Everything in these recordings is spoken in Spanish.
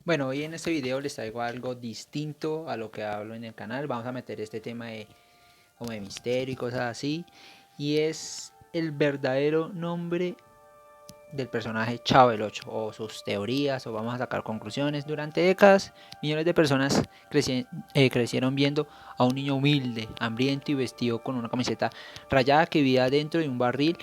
Bueno, hoy en este video les traigo algo distinto a lo que hablo en el canal. Vamos a meter este tema como de misterio y cosas así. Y es el verdadero nombre del personaje Chavo el 8 o sus teorías, o vamos a sacar conclusiones. Durante décadas, millones de personas crecieron viendo a un niño humilde, hambriento y vestido con una camiseta rayada que vivía dentro de un barril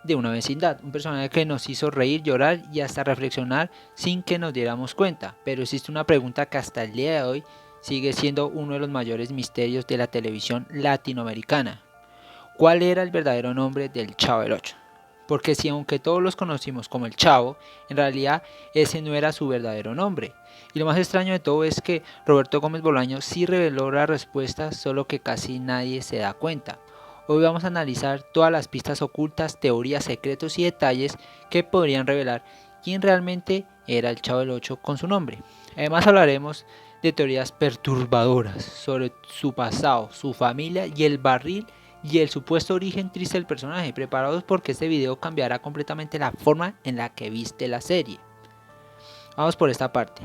de una vecindad, un personaje que nos hizo reír, llorar y hasta reflexionar sin que nos diéramos cuenta. Pero existe una pregunta que hasta el día de hoy sigue siendo uno de los mayores misterios de la televisión latinoamericana. ¿Cuál era el verdadero nombre del Chavo del Ocho? Porque si aunque todos los conocimos como el Chavo, en realidad ese no era su verdadero nombre. Y lo más extraño de todo es que Roberto Gómez Bolaño sí reveló la respuesta, solo que casi nadie se da cuenta. Hoy vamos a analizar todas las pistas ocultas, teorías, secretos y detalles que podrían revelar quién realmente era el Chavo del Ocho con su nombre. Además hablaremos de teorías perturbadoras sobre su pasado, su familia y el barril y el supuesto origen triste del personaje. Preparados porque este video cambiará completamente la forma en la que viste la serie. Vamos por esta parte.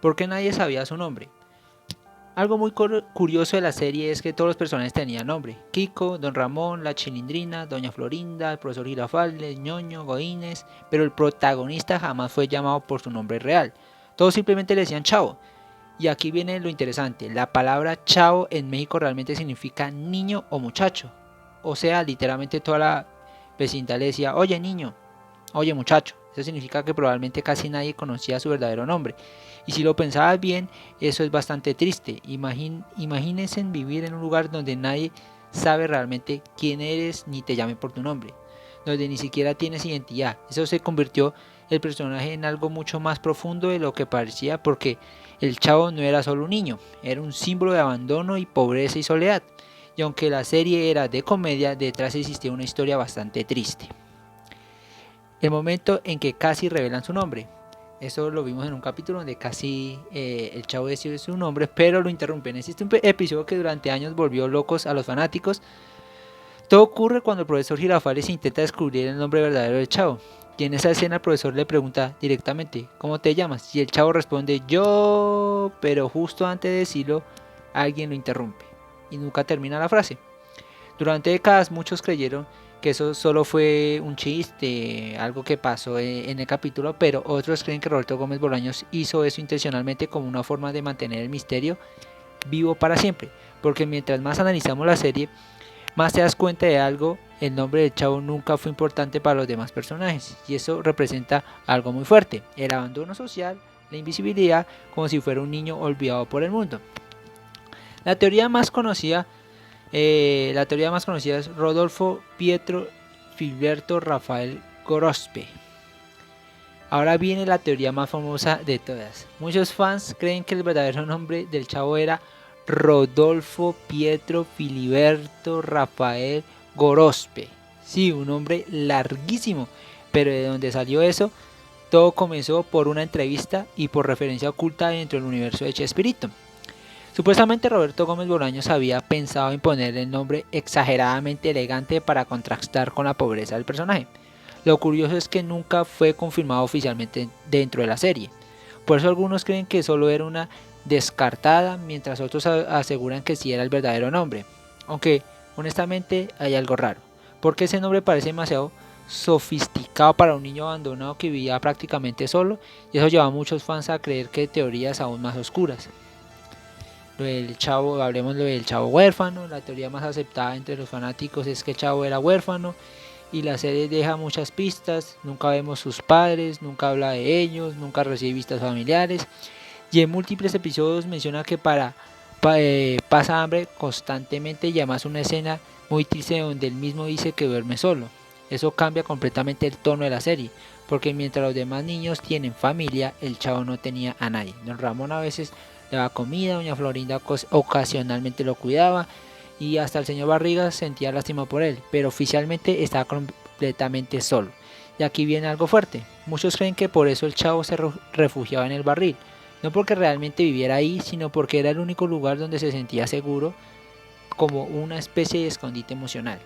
¿Por qué nadie sabía su nombre? Algo muy curioso de la serie es que todos los personajes tenían nombre. Kiko, Don Ramón, La Chilindrina, Doña Florinda, el profesor Girafales, Ñoño, Godínez, pero el protagonista jamás fue llamado por su nombre real. Todos simplemente le decían Chavo. Y aquí viene lo interesante, la palabra chavo en México realmente significa niño o muchacho. O sea, literalmente toda la vecindad le decía, oye niño, oye muchacho. Eso significa que probablemente casi nadie conocía su verdadero nombre. Y si lo pensabas bien, eso es bastante triste. Imagínense vivir en un lugar donde nadie sabe realmente quién eres ni te llame por tu nombre, donde ni siquiera tienes identidad. Eso se convirtió el personaje en algo mucho más profundo de lo que parecía, porque el Chavo no era solo un niño, era un símbolo de abandono y pobreza y soledad. Y aunque la serie era de comedia, detrás existía una historia bastante triste. El momento en que casi revelan su nombre. Eso lo vimos en un capítulo donde casi el Chavo decide su nombre, pero lo interrumpen. Existe un episodio que durante años volvió locos a los fanáticos. Todo ocurre cuando el profesor Girafales intenta descubrir el nombre verdadero del Chavo. Y en esa escena el profesor le pregunta directamente, ¿cómo te llamas? Y el Chavo responde, yo, pero justo antes de decirlo, alguien lo interrumpe. Y nunca termina la frase. Durante décadas muchos creyeron que eso solo fue un chiste, algo que pasó en el capítulo, pero otros creen que Roberto Gómez Bolaños hizo eso intencionalmente como una forma de mantener el misterio vivo para siempre. Porque mientras más analizamos la serie, más te das cuenta de algo: el nombre del Chavo nunca fue importante para los demás personajes, y eso representa algo muy fuerte: el abandono social, la invisibilidad, como si fuera un niño olvidado por el mundo. La teoría más conocida, es Rodolfo Pietro Filberto Rafael Gorospe. Ahora viene la teoría más famosa de todas. Muchos fans creen que el verdadero nombre del Chavo era Rodolfo Pietro Filiberto Rafael Gorospe. Sí, un nombre larguísimo. Pero de dónde salió eso, todo comenzó por una entrevista y por referencia oculta dentro del universo de Chespirito. Supuestamente Roberto Gómez Bolaños había pensado en poner el nombre exageradamente elegante para contrastar con la pobreza del personaje. Lo curioso es que nunca fue confirmado oficialmente dentro de la serie. Por eso algunos creen que solo era una descartada, mientras otros aseguran que sí era el verdadero nombre. Aunque honestamente hay algo raro, porque ese nombre parece demasiado sofisticado para un niño abandonado que vivía prácticamente solo, y eso lleva a muchos fans a creer que teorías aún más oscuras. Lo del Chavo, hablemos lo del Chavo huérfano. La teoría más aceptada entre los fanáticos es que el Chavo era huérfano, y la serie deja muchas pistas. Nunca vemos sus padres, nunca habla de ellos, nunca recibe vistas familiares, y en múltiples episodios menciona que pasa hambre constantemente, y además una escena muy triste donde él mismo dice que duerme solo. Eso cambia completamente el tono de la serie, porque mientras los demás niños tienen familia, el Chavo no tenía a nadie. Don Ramón a veces le daba comida, doña Florinda ocasionalmente lo cuidaba, y hasta el señor Barriga sentía lástima por él, pero oficialmente estaba completamente solo. Y aquí viene algo fuerte: muchos creen que por eso el Chavo se refugiaba en el barril, no porque realmente viviera ahí, sino porque era el único lugar donde se sentía seguro, como una especie de escondite emocional.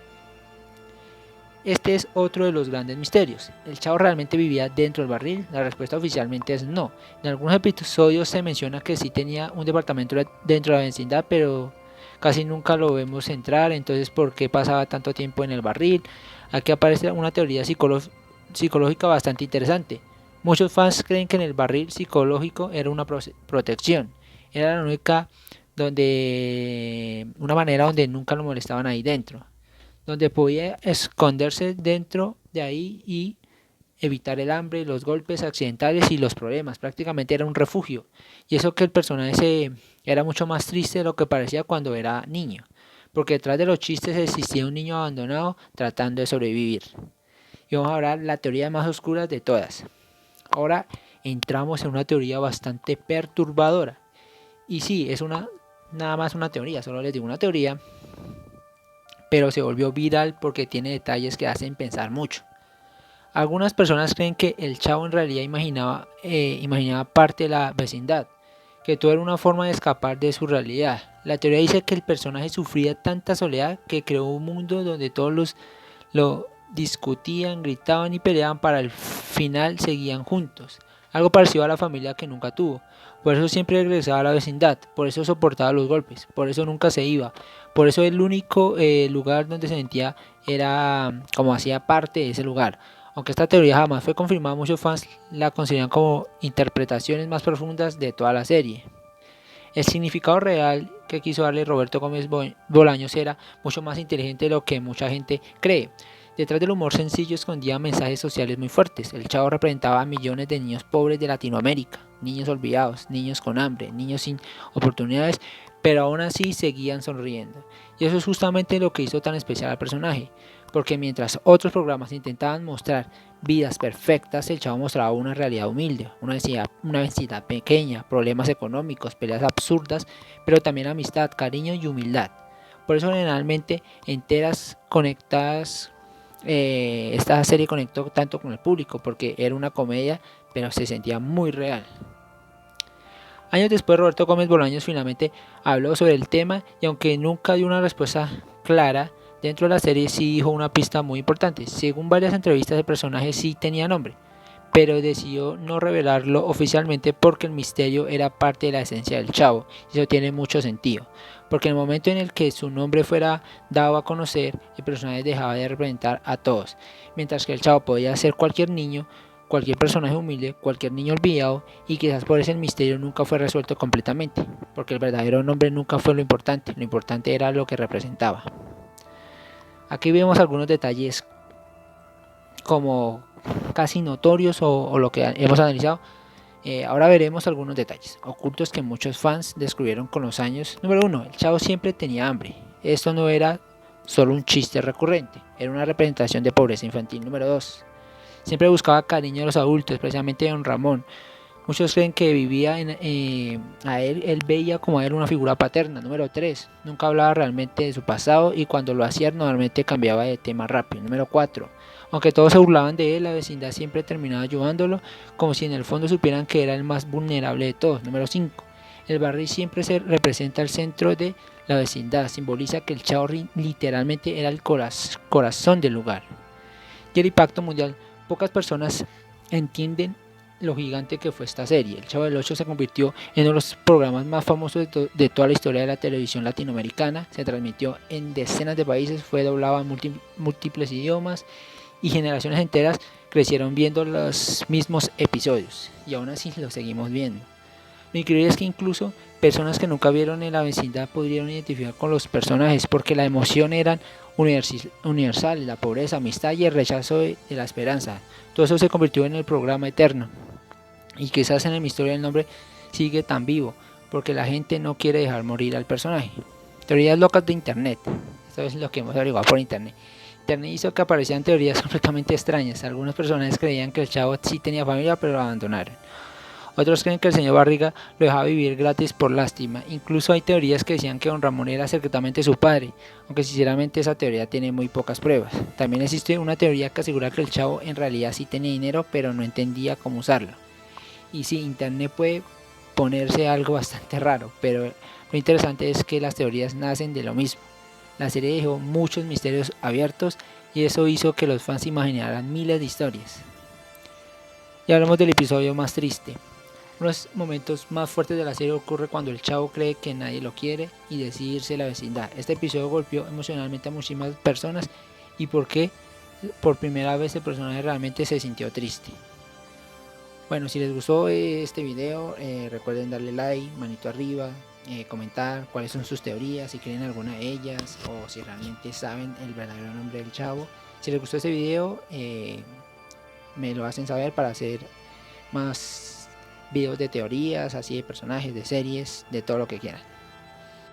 Este es otro de los grandes misterios. ¿El Chavo realmente vivía dentro del barril? La respuesta oficialmente es no. En algunos episodios se menciona que sí tenía un departamento dentro de la vecindad, pero casi nunca lo vemos entrar. Entonces, ¿por qué pasaba tanto tiempo en el barril? Aquí aparece una teoría psicológica bastante interesante. Muchos fans creen que en el barril psicológico era una protección. Era la única una manera donde nunca lo molestaban ahí dentro, donde podía esconderse dentro de ahí y evitar el hambre, los golpes accidentales y los problemas. Prácticamente era un refugio. Y eso que el personaje era mucho más triste de lo que parecía cuando era niño, porque detrás de los chistes existía un niño abandonado tratando de sobrevivir. Y vamos a hablar la teoría más oscura de todas. Ahora entramos en una teoría bastante perturbadora. Y sí, es nada más una teoría, solo les digo una teoría, pero se volvió viral porque tiene detalles que hacen pensar mucho. Algunas personas creen que el Chavo en realidad imaginaba parte de la vecindad, que todo era una forma de escapar de su realidad. La teoría dice que el personaje sufría tanta soledad que creó un mundo donde todos lo discutían, gritaban y peleaban, para el final seguían juntos. Algo parecido a la familia que nunca tuvo. Por eso siempre regresaba a la vecindad, por eso soportaba los golpes, por eso nunca se iba, por eso el único lugar donde se sentía era como hacía parte de ese lugar. Aunque esta teoría jamás fue confirmada, muchos fans la consideran como interpretaciones más profundas de toda la serie. El significado real que quiso darle Roberto Gómez Bolaños era mucho más inteligente de lo que mucha gente cree. Detrás del humor sencillo escondía mensajes sociales muy fuertes. El Chavo representaba a millones de niños pobres de Latinoamérica, niños olvidados, niños con hambre, niños sin oportunidades, pero aún así seguían sonriendo. Y eso es justamente lo que hizo tan especial al personaje, porque mientras otros programas intentaban mostrar vidas perfectas, el Chavo mostraba una realidad humilde, una vecindad pequeña, problemas económicos, peleas absurdas, pero también amistad, cariño y humildad. Por eso generalmente enteras conectadas, esta serie conectó tanto con el público, porque era una comedia, pero se sentía muy real. Años después, Roberto Gómez Bolaños finalmente habló sobre el tema, y aunque nunca dio una respuesta clara, dentro de la serie sí dijo una pista muy importante. Según varias entrevistas, el personaje sí tenía nombre, pero decidió no revelarlo oficialmente porque el misterio era parte de la esencia del Chavo. Y eso tiene mucho sentido, porque en el momento en el que su nombre fuera dado a conocer, el personaje dejaba de representar a todos, mientras que el Chavo podía ser cualquier niño, cualquier personaje humilde, cualquier niño olvidado, y quizás por eso el misterio nunca fue resuelto completamente, porque el verdadero nombre nunca fue lo importante era lo que representaba. Aquí vemos algunos detalles como casi notorios o lo que hemos analizado. Ahora veremos algunos detalles ocultos que muchos fans descubrieron con los años. Número 1. El Chavo siempre tenía hambre. Esto no era solo un chiste recurrente, era una representación de pobreza infantil. Número 2. Siempre buscaba cariño de los adultos, especialmente de don Ramón. Muchos creen que vivía a él veía como a él una figura paterna. Número 3. Nunca hablaba realmente de su pasado, y cuando lo hacía normalmente cambiaba de tema rápido. Número 4. Aunque todos se burlaban de él, la vecindad siempre terminaba ayudándolo, como si en el fondo supieran que era el más vulnerable de todos. Número 5. El barril siempre se representa el centro de la vecindad, simboliza que el Chavo literalmente era el corazón del lugar. Y el impacto mundial. Pocas personas entienden lo gigante que fue esta serie. El Chavo del Ocho se convirtió en uno de los programas más famosos de toda la historia de la televisión latinoamericana. Se transmitió en decenas de países, fue doblado en múltiples idiomas, y generaciones enteras crecieron viendo los mismos episodios, y aún así lo seguimos viendo. Lo increíble es que incluso personas que nunca vieron en la vecindad pudieron identificar con los personajes, porque la emoción era universal, la pobreza, amistad y el rechazo de la esperanza. Todo eso se convirtió en el programa eterno, y quizás en el misterio del nombre sigue tan vivo, porque la gente no quiere dejar morir al personaje. Teorías locas de internet. Esto es lo que hemos averiguado por internet. Internet hizo que aparecieran teorías completamente extrañas. Algunas personas creían que el Chavo sí tenía familia, pero lo abandonaron. Otros creen que el señor Barriga lo dejaba vivir gratis por lástima. Incluso hay teorías que decían que don Ramón era secretamente su padre, aunque sinceramente esa teoría tiene muy pocas pruebas. También existe una teoría que asegura que el Chavo en realidad sí tenía dinero, pero no entendía cómo usarlo. Y sí, internet puede ponerse algo bastante raro, pero lo interesante es que las teorías nacen de lo mismo. La serie dejó muchos misterios abiertos, y eso hizo que los fans imaginaran miles de historias. Y hablamos del episodio más triste. Uno de los momentos más fuertes de la serie ocurre cuando el chavo cree que nadie lo quiere y decide irse de la vecindad. Este episodio golpeó emocionalmente a muchísimas personas y porque por primera vez el personaje realmente se sintió triste. Bueno, si les gustó este video, recuerden darle like, manito arriba, comentar cuáles son sus teorías, si creen alguna de ellas o si realmente saben el verdadero nombre del chavo. Si les gustó este video, me lo hacen saber para hacer más videos de teorías, así de personajes, de series, de todo lo que quieran.